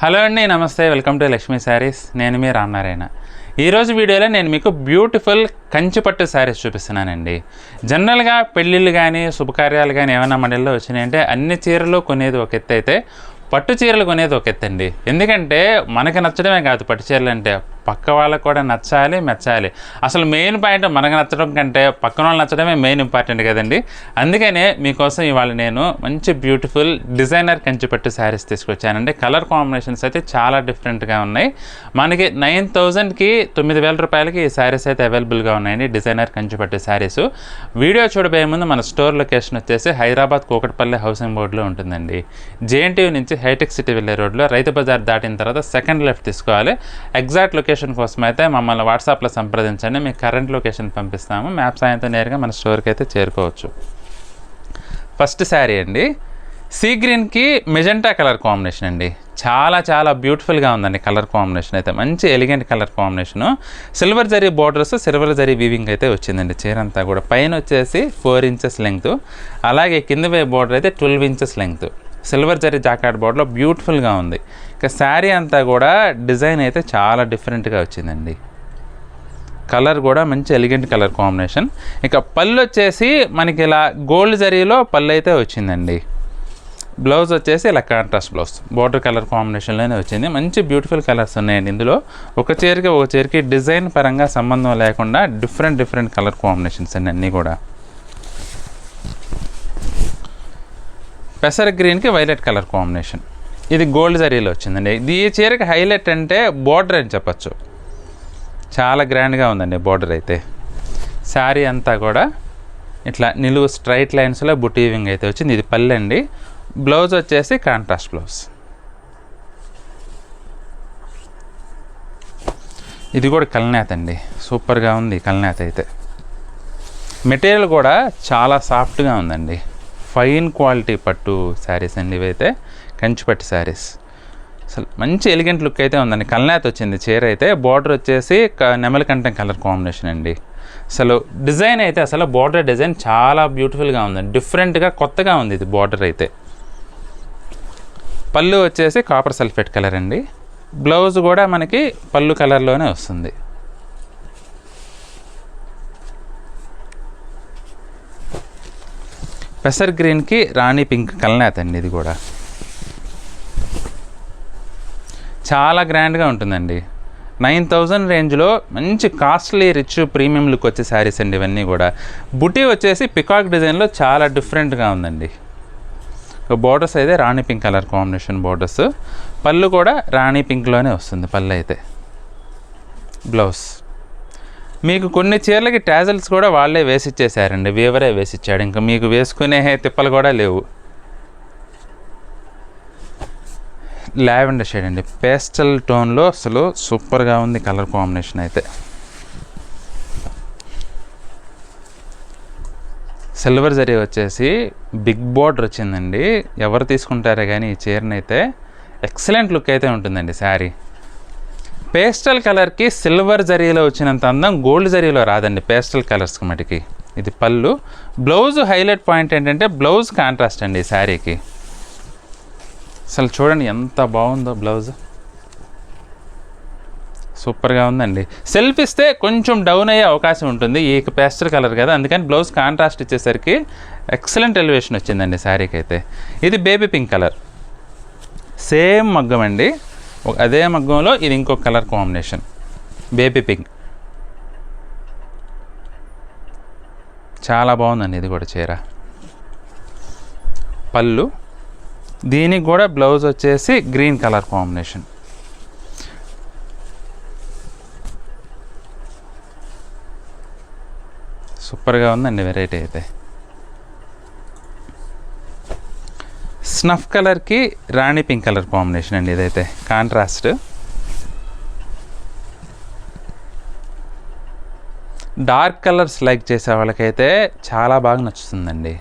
Hello అండి, నమస్తే. Welcome to Lakshmi saris. నేను మీ రామనారాయణ. ఈరోజు వీడియోలో నేను మీకు బ్యూటిఫుల్ కంచిపట్టు శారీస్ చూపిస్తున్నానండి. జనరల్గా పెళ్ళిళ్ళు కానీ శుభకార్యాలు కానీ ఏమైనా మండలిలో వచ్చినాయంటే అన్ని చీరలు కొనేది ఒక ఎత్తు అయితే పట్టు చీరలు కొనేది ఒక ఎత్తు అండి. ఎందుకంటే మనకి నచ్చడమే కాదు, పట్టు చీరలు అంటే పక్క వాళ్ళకు కూడా నచ్చాలి, మెచ్చాలి. అసలు మెయిన్ పాయింట్ మనకు నచ్చడం కంటే పక్కన వాళ్ళు నచ్చడమే మెయిన్ ఇంపార్టెంట్ కదండి. అందుకనే మీకోసం ఇవాళ నేను మంచి బ్యూటిఫుల్ డిజైనర్ కంచిపట్టు శారీస్ తీసుకొచ్చానండి. కలర్ కాంబినేషన్స్ అయితే చాలా డిఫరెంట్గా ఉన్నాయి. మనకి 9,000కి 9,000 రూపాయలకి ఈ శారీస్ అయితే అవైలబుల్గా ఉన్నాయండి. డిజైనర్ కంచిపట్టు శారీస్. వీడియో చూడబోయే ముందు మన స్టోర్ లొకేషన్ వచ్చేసి హైదరాబాద్ కూకట్పల్లి హౌసింగ్ బోర్డులో ఉంటుందండి. జేఎన్టీయూ నుంచి హైటెక్ సిటీ వెళ్ళే రోడ్లో రైతు బజార్ దాటిన తర్వాత సెకండ్ లెఫ్ట్ తీసుకోవాలి. ఎగ్జాక్ట్ లొకేషన్ కోసం అయితే మమ్మల్ని వాట్సాప్లో సంప్రదించండి. మీకు కరెంట్ లొకేషన్ పంపిస్తాము. మ్యాప్ సాయంతో నేరుగా మన స్టోర్కి అయితే చేరుకోవచ్చు. ఫస్ట్ శారీ అండి, సీ గ్రీన్కి మెజెంటా కలర్ కాంబినేషన్ అండి. చాలా చాలా బ్యూటిఫుల్గా ఉందండి కలర్ కాంబినేషన్ అయితే. మంచి elegant colour combination. Silver zari borders, silver zari weaving అయితే వచ్చిందండి చీర అంతా కూడా. పైన వచ్చేసి 4 ఇంచెస్ లెంగ్త్, అలాగే కింద వే బోర్డర్ అయితే 12 ఇంచెస్ లెంగ్త్. సిల్వర్ జరీ జాకాట్ బోర్డర్లో బ్యూటిఫుల్గా ఉంది. ఇక శారీ అంతా కూడా డిజైన్ అయితే చాలా డిఫరెంట్గా వచ్చిందండి. కలర్ కూడా మంచి ఎలిగెంట్ కలర్ కాంబినేషన్. ఇక పళ్ళు వచ్చేసి మనకి ఇలా గోల్డ్ జరీలో పళ్ళు అయితే వచ్చిందండి. బ్లౌజ్ వచ్చేసి ఇలా కాంట్రాస్ట్ బ్లౌజ్, బోర్డర్ కలర్ కాంబినేషన్లోనే వచ్చింది. మంచి బ్యూటిఫుల్ కలర్స్ ఉన్నాయండి ఇందులో. ఒక చీరకి డిజైన్ పరంగా సంబంధం లేకుండా డిఫరెంట్ కలర్ కాంబినేషన్స్ అండి అన్నీ కూడా. పెసర గ్రీన్కి వైలెట్ కలర్ కాంబినేషన్. ఇది గోల్డ్ జరీలో వచ్చిందండి. ఈ చీరకి హైలైట్ అంటే బోర్డర్ అని చెప్పచ్చు. చాలా గ్రాండ్గా ఉందండి బోర్డర్ అయితే. శారీ అంతా కూడా ఇట్లా నిలువు స్ట్రైట్ లైన్స్లో బుటీ వీవింగ్ అయితే వచ్చింది. ఇది పళ్ళు అండి. బ్లౌజ్ వచ్చేసి కాంట్రాస్ట్ బ్లౌజ్. ఇది కూడా కల్నేత అండి. సూపర్గా ఉంది కల్నేత అయితే. మెటీరియల్ కూడా చాలా సాఫ్ట్గా ఉందండి. ఫైన్ క్వాలిటీ పట్టు శారీస్ అండి ఇవైతే, కంచిపట్టు శారీస్. అసలు మంచి ఎలిగెంట్ లుక్ అయితే ఉందండి. కల్నేత వచ్చింది చీర అయితే. బార్డర్ వచ్చేసి నెమలికంఠం కలర్ కాంబినేషన్ అండి. అసలు డిజైన్ అయితే అసలు బార్డర్ డిజైన్ చాలా బ్యూటిఫుల్గా ఉందండి. డిఫరెంట్గా కొత్తగా ఉంది ఇది బార్డర్ అయితే. పళ్ళు వచ్చేసి కాపర్ సల్ఫేట్ కలర్ అండి. బ్లౌజ్ కూడా మనకి పళ్ళు కలర్లోనే వస్తుంది. పెసర్ గ్రీన్కి రాణి పింక్ కల్నేత అండి. ఇది కూడా చాలా గ్రాండ్గా ఉంటుందండి. 9,000 రేంజ్లో మంచి కాస్ట్లీ రిచ్ ప్రీమియం లుక్ వచ్చే శారీస్ అండి ఇవన్నీ కూడా. బుటీ వచ్చేసి పికాక్ డిజైన్లో చాలా డిఫరెంట్గా ఉందండి. బోర్డర్స్ అయితే రాణి పింక్ కలర్ కాంబినేషన్ బోర్డర్స్. పళ్ళు కూడా రాణి పింక్లోనే వస్తుంది పళ్ళు అయితే. బ్లౌజ్ మీకు కొన్ని చీరలకి టాజల్స్ కూడా వాళ్ళే వేసిచ్చేసారండి. వీవరే వేసిచ్చాడు. ఇంకా మీకు వేసుకునే తిప్పలు కూడా లేవు. లావెండర్ షేడ్ అండి, పేస్టల్ టోన్లో అసలు సూపర్గా ఉంది కలర్ కాంబినేషన్ అయితే. సిల్వర్ జరీ వచ్చేసి బిగ్ బోర్డర్ వచ్చిందండి. ఎవరు తీసుకుంటారో కానీ ఈ చీరనైతే ఎక్సలెంట్ లుక్ అయితే ఉంటుందండి శారీ. పేస్టల్ కలర్కి సిల్వర్ జరీలో వచ్చినంత అందం గోల్డ్ జరీలో రాదండి పేస్టల్ కలర్స్కి మటుకి. ఇది పళ్ళు. బ్లౌజ్ హైలైట్ పాయింట్ ఏంటంటే బ్లౌజ్ కాంట్రాస్ట్ అండి ఈ శారీకి. అసలు చూడండి ఎంత బాగుందో బ్లౌజ్. సూపర్గా ఉందండి. సెల్ఫ్ ఇస్తే కొంచెం డౌన్ అయ్యే అవకాశం ఉంటుంది. ఈ పేస్టల్ కలర్ కదా, అందుకని బ్లౌజ్ కాంట్రాస్ట్ ఇచ్చేసరికి ఎక్సలెంట్ ఎలివేషన్ వచ్చిందండి శారీకి అయితే. ఇది బేబీ పింక్ కలర్. సేమ్ మగ్గం అండి. అదే మగ్గంలో ఇది ఇంకొక కలర్ కాంబినేషన్ బేబీ పింక్. చాలా బాగుందండి ఇది కూడా చీర. పళ్ళు, దీనికి కూడా బ్లౌజ్ వచ్చేసి గ్రీన్ కలర్ కాంబినేషన్. సూపర్గా ఉందండి వెరైటీ అయితే. స్నఫ్ కలర్కి రాణి పింక్ కలర్ కాంబినేషన్ అండి ఇదైతే కాంట్రాస్ట్. డార్క్ కలర్స్ లైక్ చేసే వాళ్ళకైతే చాలా బాగా నచ్చుతుందండి.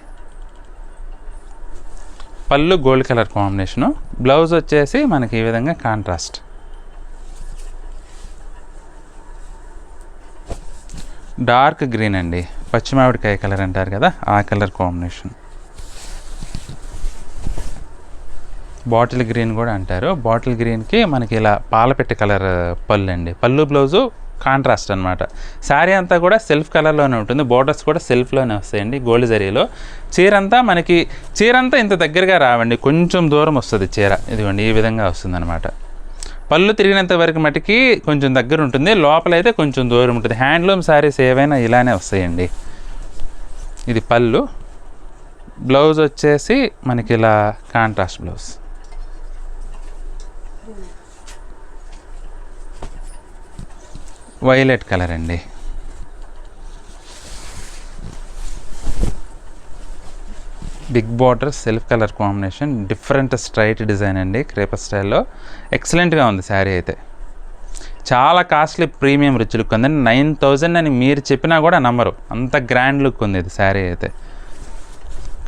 పళ్ళు గోల్డ్ కలర్ కాంబినేషను. బ్లౌజ్ వచ్చేసి మనకి ఈ విధంగా కాంట్రాస్ట్. డార్క్ గ్రీన్ అండి, పచ్చిమామిడికాయ కలర్ అంటారు కదా ఆ కలర్ కాంబినేషన్. బాటిల్ గ్రీన్ కూడా అంటారు. బాటిల్ గ్రీన్కి మనకి ఇలా పాలపెట్టి కలర్ పళ్ళు అండి. పళ్ళు బ్లౌజు కాంట్రాస్ట్ అనమాట. శారీ అంతా కూడా సెల్ఫ్ కలర్లోనే ఉంటుంది. బోర్డర్స్ కూడా సెల్ఫ్లోనే వస్తాయండి గోల్డ్ జరీలో. చీర అంతా ఇంత దగ్గరగా రావండి, కొంచెం దూరం వస్తుంది చీర. ఇదిగోండి ఈ విధంగా వస్తుంది అనమాట. పళ్ళు తిరిగినంత వరకు మటుకి కొంచెం దగ్గర ఉంటుంది, లోపలైతే కొంచెం దూరం ఉంటుంది. హ్యాండ్లూమ్ శారీస్ ఏవైనా ఇలానే వస్తాయండి. ఇది పళ్ళు. బ్లౌజ్ వచ్చేసి మనకి ఇలా కాంట్రాస్ట్ బ్లౌజ్. వైలెట్ కలర్ అండి. Big border self colour combination, different straight design అండి, క్రేపర్ స్టైల్లో. ఎక్సలెంట్గా ఉంది శారీ అయితే. చాలా కాస్ట్లీ ప్రీమియం రిచ్ లుక్ ఉందండి. 9,000 అని మీరు చెప్పినా కూడా నమ్మరు, అంత గ్రాండ్ లుక్ ఉంది ఇది శారీ అయితే.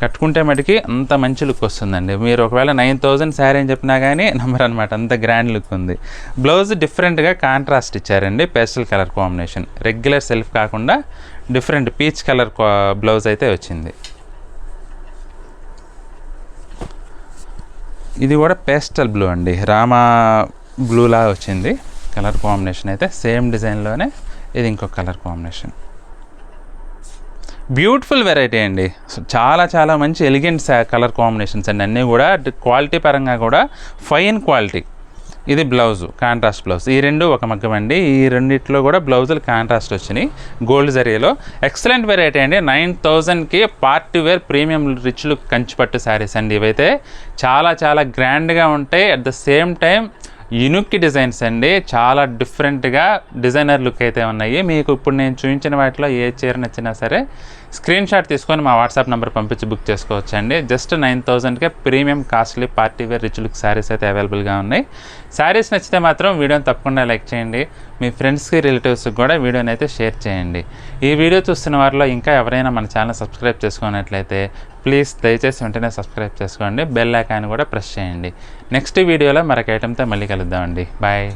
కట్టుకుంటే మటుకి అంత మంచి లుక్ వస్తుందండి. మీరు ఒకవేళ 9,000 శారీ అని చెప్పినా కానీ నమ్మరు అనమాట, అంత గ్రాండ్ లుక్ ఉంది. బ్లౌజ్ డిఫరెంట్గా కాంట్రాస్ట్ ఇచ్చారండి, pastel colour combination. Regular self కాకుండా డిఫరెంట్ పీచ్ కలర్ బ్లౌజ్ అయితే వచ్చింది. ఇది కూడా పేస్టల్ బ్లూ అండి, రామా బ్లూలా వచ్చింది కలర్ కాంబినేషన్ అయితే. సేమ్ డిజైన్లోనే ఇది ఇంకొక కలర్ కాంబినేషన్. బ్యూటిఫుల్ వెరైటీ అండి. చాలా మంచి ఎలిగెంట్ కలర్ కాంబినేషన్స్ అండి. అన్నీ కూడా క్వాలిటీ పరంగా కూడా ఫైన్ క్వాలిటీ. ఇది బ్లౌజు కాంట్రాస్ట్ బ్లౌజ్. ఈ రెండు ఒక మగ్గం అండి. ఈ రెండిట్లో కూడా బ్లౌజులు కాంట్రాస్ట్ వచ్చినాయి గోల్డ్ జరీలో. ఎక్సలెంట్ వెరైటీ అండి. 9,000కి party wear premium rich look కంచిపట్టు శారీస్ అండి. ఇవైతే చాలా గ్రాండ్గా ఉంటాయి. At the same time unique designs అండి. చాలా డిఫరెంట్గా డిజైనర్ లుక్ అయితే ఉన్నాయి. మీకు ఇప్పుడు నేను చూపించిన వాటిలో ఏ చీర నచ్చినా సరే స్క్రీన్ షాట్ తీసుకొని మా వాట్సాప్ నెంబర్ పంపించి బుక్ చేసుకోవచ్చు అండి. జస్ట్ 9,000కే premium costly party wear rich look sarees అయితే అవైలబుల్గా ఉన్నాయి. శారీస్ నచ్చితే మాత్రం వీడియోని తప్పకుండా లైక్ చేయండి. మీ ఫ్రెండ్స్కి రిలేటివ్స్కి కూడా వీడియోని అయితే షేర్ చేయండి. ఈ వీడియో చూస్తున్న వారిలో ఇంకా ఎవరైనా మన ఛానల్ సబ్స్క్రైబ్ చేసుకున్నట్లయితే ప్లీజ్ దయచేసి వెంటనే సబ్స్క్రైబ్ చేసుకోండి. బెల్ ఐకాన్ కూడా ప్రెస్ చేయండి. నెక్స్ట్ వీడియోలో మరొక ఐటెంతో మళ్ళీ కలుద్దామండి. బాయ్.